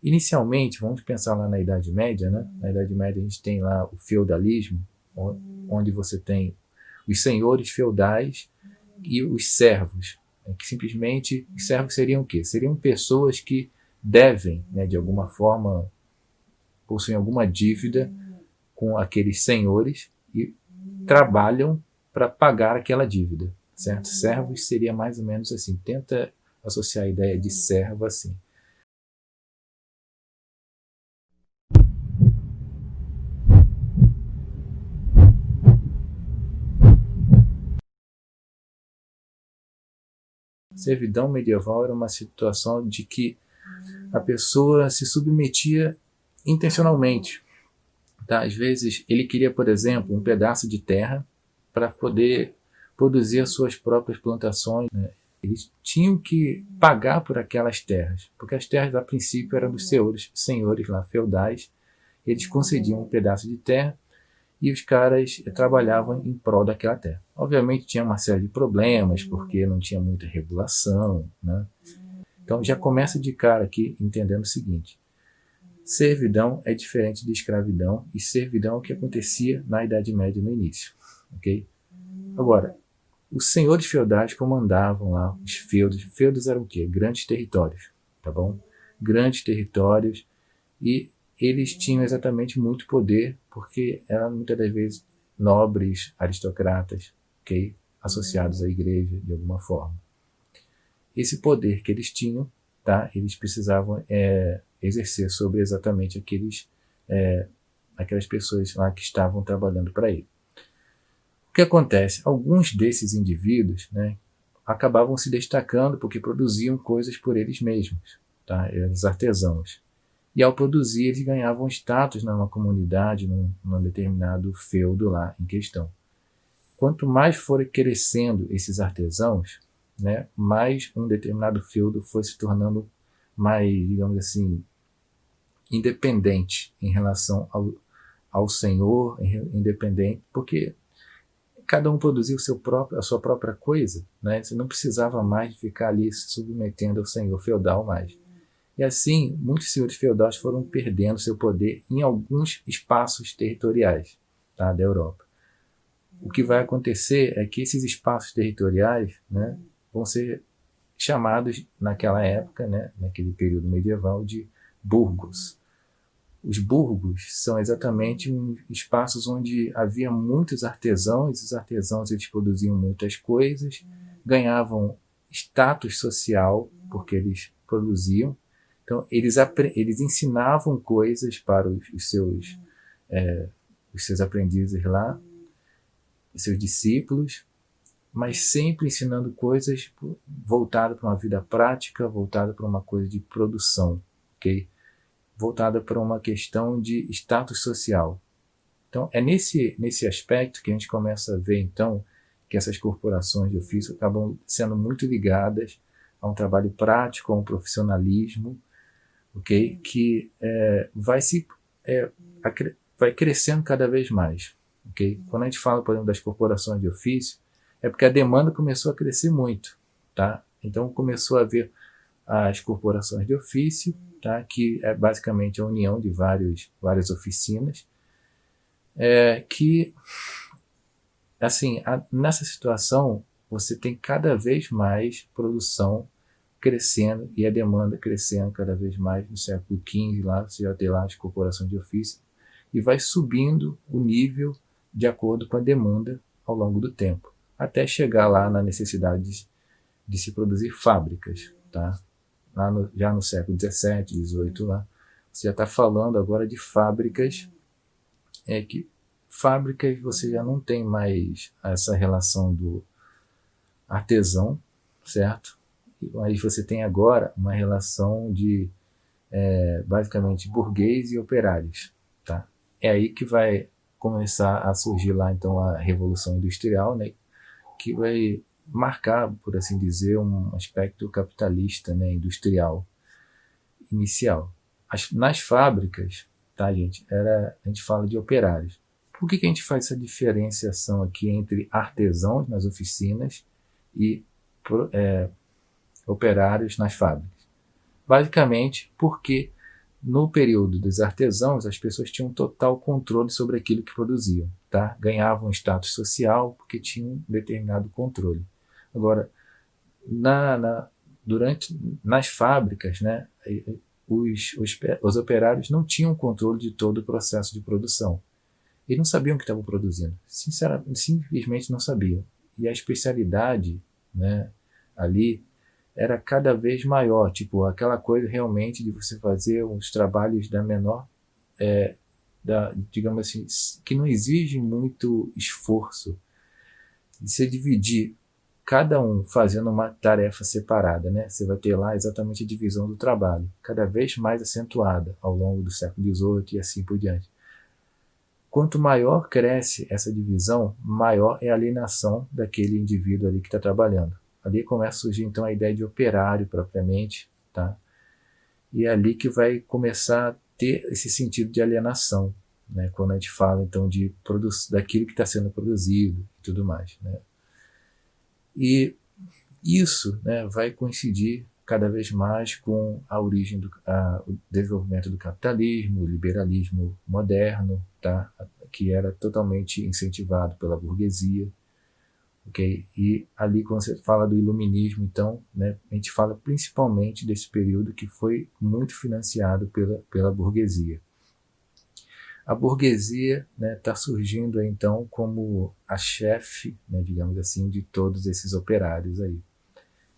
Inicialmente, vamos pensar lá na Idade Média, né? Na Idade Média a gente tem lá o feudalismo, onde você tem os senhores feudais e os servos, né? Que simplesmente, os servos seriam o quê? Seriam pessoas que devem, né, de alguma forma, possuem alguma dívida com aqueles senhores e trabalham para pagar aquela dívida, certo? Servos seria mais ou menos assim. Tenta associar a ideia de servo assim. Servidão medieval era uma situação de que a pessoa se submetia intencionalmente. Tá? Às vezes ele queria, por exemplo, um pedaço de terra para poder produzir as suas próprias plantações, né? Eles tinham que pagar por aquelas terras, porque as terras a princípio eram dos senhores lá feudais. Eles concediam um pedaço de terra e os caras trabalhavam em prol daquela terra. Obviamente tinha uma série de problemas, porque não tinha muita regulação, né? Então já começa de cara aqui entendendo o seguinte: servidão é diferente de escravidão, e servidão é o que acontecia na Idade Média no início, ok? Agora, os senhores feudais comandavam lá os feudos. Feudos eram o quê? Grandes territórios, tá bom? Grandes territórios, e eles tinham exatamente muito poder, porque eram muitas das vezes nobres, aristocratas, ok? Associados à igreja de alguma forma. Esse poder que eles tinham, tá? Eles precisavam exercer sobre exatamente aquelas pessoas lá que estavam trabalhando para ele. O que acontece? Alguns desses indivíduos, né, acabavam se destacando porque produziam coisas por eles mesmos, tá? Eram os artesãos. E ao produzir, eles ganhavam status numa comunidade, num determinado feudo lá em questão. Quanto mais forem crescendo esses artesãos, né, mais um determinado feudo foi se tornando mais, digamos assim, independente em relação ao senhor, independente, porque cada um produzia a sua própria coisa, né? Você não precisava mais de ficar ali se submetendo ao senhor feudal mais. E assim, muitos senhores feudais foram perdendo seu poder em alguns espaços territoriais, tá, da Europa. O que vai acontecer é que esses espaços territoriais, né, vão ser chamados naquela época, né, naquele período medieval, de burgos. Os burgos são exatamente espaços onde havia muitos artesãos, e os artesãos eles produziam muitas coisas, ganhavam status social porque eles produziam. Então eles ensinavam coisas para os seus aprendizes lá, os seus discípulos, mas sempre ensinando coisas voltadas para uma vida prática, voltada para uma coisa de produção, ok? Voltada para uma questão de status social. Então, é nesse aspecto que a gente começa a ver, então, que essas corporações de ofício acabam sendo muito ligadas a um trabalho prático, a um profissionalismo, ok? Que vai crescendo cada vez mais, ok? Quando a gente fala, por exemplo, das corporações de ofício, é porque a demanda começou a crescer muito, tá? Então, começou a haver as corporações de ofício, tá? Que é basicamente a união de várias oficinas, que, assim, nessa situação, você tem cada vez mais produção crescendo e a demanda crescendo cada vez mais. No século XV, lá, você já tem lá as corporações de ofício, e vai subindo o nível de acordo com a demanda ao longo do tempo, até chegar lá na necessidade de se produzir fábricas, tá? Já no século XVII, XVIII, lá, você já está falando agora de fábricas, que fábricas você já não tem mais essa relação do artesão, certo? Mas você tem agora uma relação de basicamente burguês e operários, tá? É aí que vai começar a surgir lá então a Revolução Industrial, né? Que vai marcar, por assim dizer, um aspecto capitalista, né, industrial inicial. Nas fábricas, tá, gente, a gente fala de operários. Por que a gente faz essa diferenciação aqui entre artesãos nas oficinas e operários nas fábricas? Basicamente porque No período dos artesãos, as pessoas tinham total controle sobre aquilo que produziam, tá? Ganhavam status social porque tinham um determinado controle. Agora, na, na, nas fábricas, né, os operários não tinham controle de todo o processo de produção. Eles não sabiam o que estavam produzindo. Sinceramente, simplesmente não sabiam. E a especialidade, né, ali era cada vez maior, tipo, aquela coisa realmente de você fazer os trabalhos da menor, digamos assim, que não exige muito esforço, de se dividir, cada um fazendo uma tarefa separada, né? Você vai ter lá exatamente a divisão do trabalho, cada vez mais acentuada ao longo do século XVIII e assim por diante. Quanto maior cresce essa divisão, maior é a alienação daquele indivíduo ali que está trabalhando. Ali começa a surgir então a ideia de operário propriamente, tá? E é ali que vai começar a ter esse sentido de alienação, né? Quando a gente fala então de daquilo que está sendo produzido e tudo mais, né? E isso, né, vai coincidir cada vez mais com a origem o desenvolvimento do capitalismo, o liberalismo moderno, tá? Que era totalmente incentivado pela burguesia. Okay? E ali, quando você fala do iluminismo, então, né, a gente fala principalmente desse período que foi muito financiado pela burguesia. A burguesia está, né, surgindo então como a chefe, né, digamos assim, de todos esses operários aí.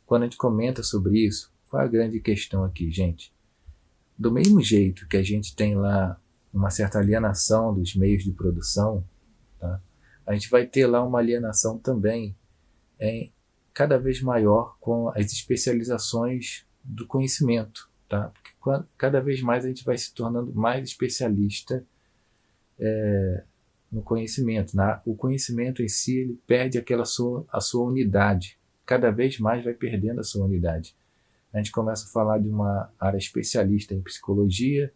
Quando a gente comenta sobre isso, qual é a grande questão aqui, gente? Do mesmo jeito que a gente tem lá uma certa alienação dos meios de produção, tá? A gente vai ter lá uma alienação também cada vez maior com as especializações do conhecimento, tá? Porque cada vez mais a gente vai se tornando mais especialista no conhecimento. O conhecimento em si ele perde a sua unidade. Cada vez mais vai perdendo a sua unidade. A gente começa a falar de uma área especialista em psicologia,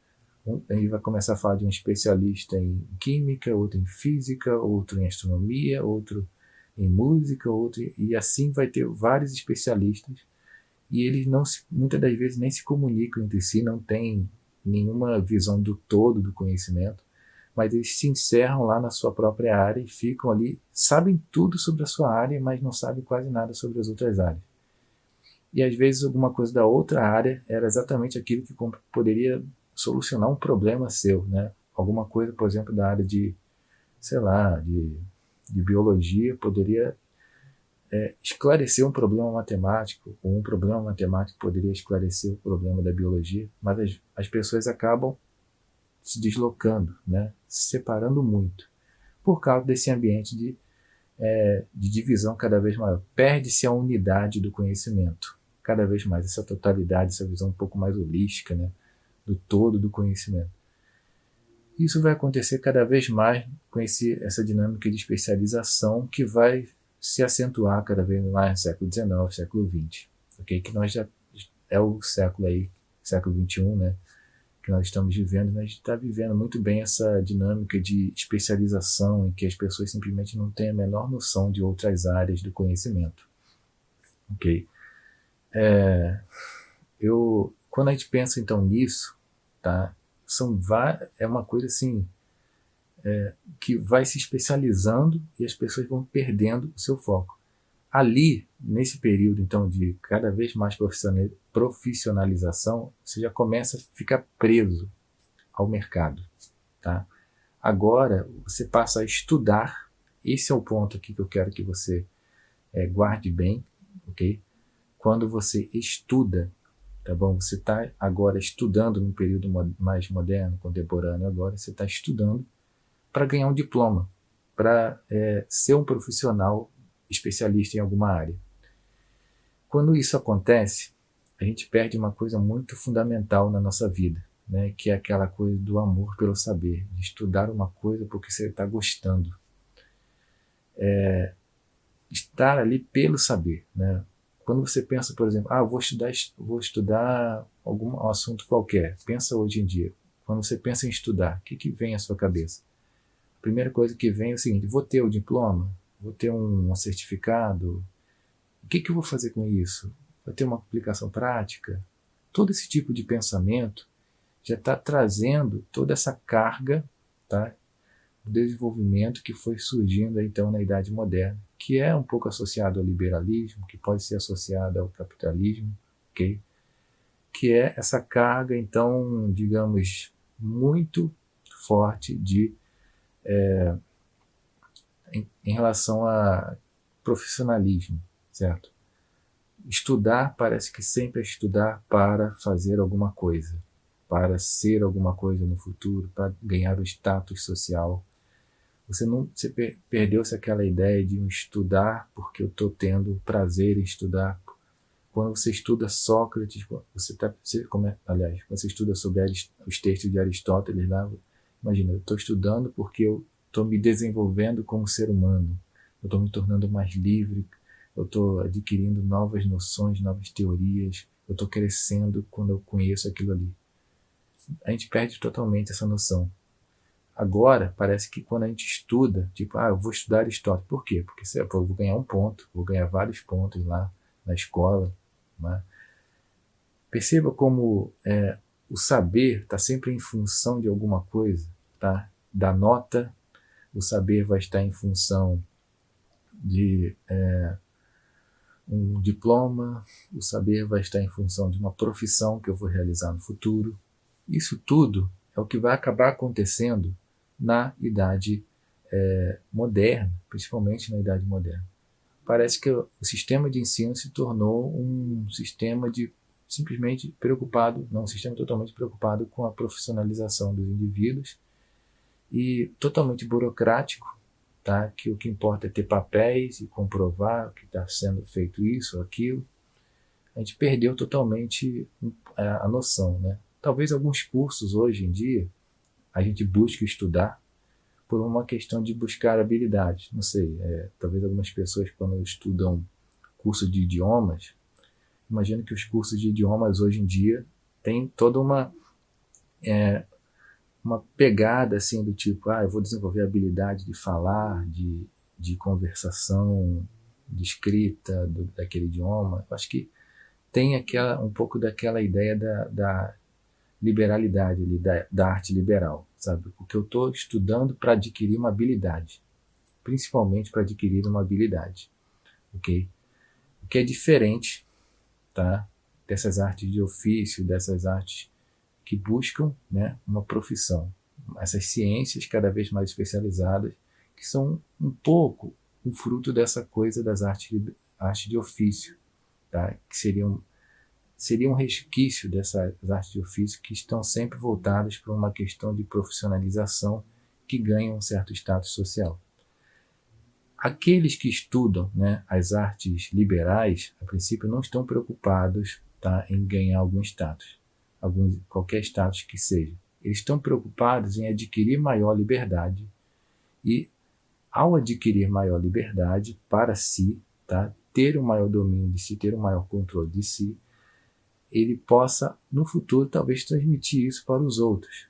a gente vai começar a falar de um especialista em química, outro em física, outro em astronomia, outro em música, outro, e assim vai ter vários especialistas, e eles muitas das vezes nem se comunicam entre si, não têm nenhuma visão do todo do conhecimento, mas eles se encerram lá na sua própria área e ficam ali, sabem tudo sobre a sua área, mas não sabem quase nada sobre as outras áreas. E às vezes alguma coisa da outra área era exatamente aquilo que poderia solucionar um problema seu, né? Alguma coisa, por exemplo, da área de, sei lá, de biologia poderia esclarecer um problema matemático, ou um problema matemático poderia esclarecer o problema da biologia, mas as pessoas acabam se deslocando, né? Se separando muito, por causa desse ambiente de divisão cada vez maior. Perde-se a unidade do conhecimento, cada vez mais, essa totalidade, essa visão um pouco mais holística, né? Do todo do conhecimento. Isso vai acontecer cada vez mais com essa dinâmica de especialização que vai se acentuar cada vez mais no século XIX, século XX. Okay? Que nós já é o século aí, século XXI, né? Que nós estamos vivendo, mas a gente está vivendo muito bem essa dinâmica de especialização em que as pessoas simplesmente não têm a menor noção de outras áreas do conhecimento. Ok? Quando a gente pensa então nisso, tá? É uma coisa assim que vai se especializando e as pessoas vão perdendo o seu foco. Ali, nesse período então de cada vez mais profissionalização, você já começa a ficar preso ao mercado, tá? Agora você passa a estudar. Esse é o ponto aqui que eu quero que você guarde bem, ok? Quando você estuda, tá bom? Você está agora estudando num período mais moderno, contemporâneo. Agora você está estudando para ganhar um diploma, para ser um profissional especialista em alguma área. Quando isso acontece, a gente perde uma coisa muito fundamental na nossa vida, né? Que é aquela coisa do amor pelo saber, de estudar uma coisa porque você está gostando. Estar ali pelo saber, né? Quando você pensa, por exemplo, vou estudar algum assunto qualquer, pensa hoje em dia, quando você pensa em estudar, o que vem à sua cabeça? A primeira coisa que vem é o seguinte: vou ter o diploma? Vou ter um certificado? O que eu vou fazer com isso? Vai ter uma aplicação prática? Todo esse tipo de pensamento já está trazendo toda essa carga, tá, do desenvolvimento que foi surgindo então na Idade Moderna, que é um pouco associado ao liberalismo, que pode ser associado ao capitalismo, ok? Que é essa carga, então, digamos, muito forte em relação a profissionalismo, certo? Estudar parece que sempre é estudar para fazer alguma coisa, para ser alguma coisa no futuro, para ganhar o status social. Você perdeu-se aquela ideia de um estudar porque eu estou tendo prazer em estudar. Quando você estuda Sócrates, aliás, quando você estuda sobre os textos de Aristóteles lá, imagina, eu estou estudando porque eu estou me desenvolvendo como ser humano, eu estou me tornando mais livre, eu estou adquirindo novas noções, novas teorias, eu estou crescendo quando eu conheço aquilo ali. A gente perde totalmente essa noção. Agora, parece que quando a gente estuda, tipo, eu vou estudar Aristóteles. Por quê? Porque eu vou ganhar um ponto, vou ganhar vários pontos lá na escola. Né? Perceba como o saber está sempre em função de alguma coisa. Tá? Da nota, o saber vai estar em função de um diploma, o saber vai estar em função de uma profissão que eu vou realizar no futuro. Isso tudo é o que vai acabar acontecendo na idade moderna, principalmente na idade moderna. Parece que o sistema de ensino se tornou um sistema simplesmente preocupado, não um sistema totalmente preocupado com a profissionalização dos indivíduos e totalmente burocrático, tá? Que o que importa é ter papéis e comprovar que está sendo feito isso ou aquilo. A gente perdeu totalmente a noção, né? Talvez alguns cursos hoje em dia a gente busque estudar por uma questão de buscar habilidades. Não sei, talvez algumas pessoas quando estudam curso de idiomas, imagino que os cursos de idiomas hoje em dia têm toda uma pegada assim do tipo, eu vou desenvolver a habilidade de falar, de conversação, de escrita daquele idioma. Eu acho que tem um pouco daquela ideia da liberalidade, da arte liberal, sabe? Porque eu estou estudando para adquirir uma habilidade, principalmente para adquirir uma habilidade, ok? O que é diferente, tá? Dessas artes de ofício, dessas artes que buscam, né, uma profissão, essas ciências cada vez mais especializadas, que são um pouco um fruto dessa coisa das artes de ofício, tá? Que seria um resquício dessas artes de ofício que estão sempre voltadas para uma questão de profissionalização que ganham um certo status social. Aqueles que estudam, né, as artes liberais, a princípio não estão preocupados, tá, em ganhar algum status, qualquer status que seja. Eles estão preocupados em adquirir maior liberdade e, ao adquirir maior liberdade para si, tá, ter um maior domínio de si, ter um maior controle de si, ele possa, no futuro, talvez transmitir isso para os outros.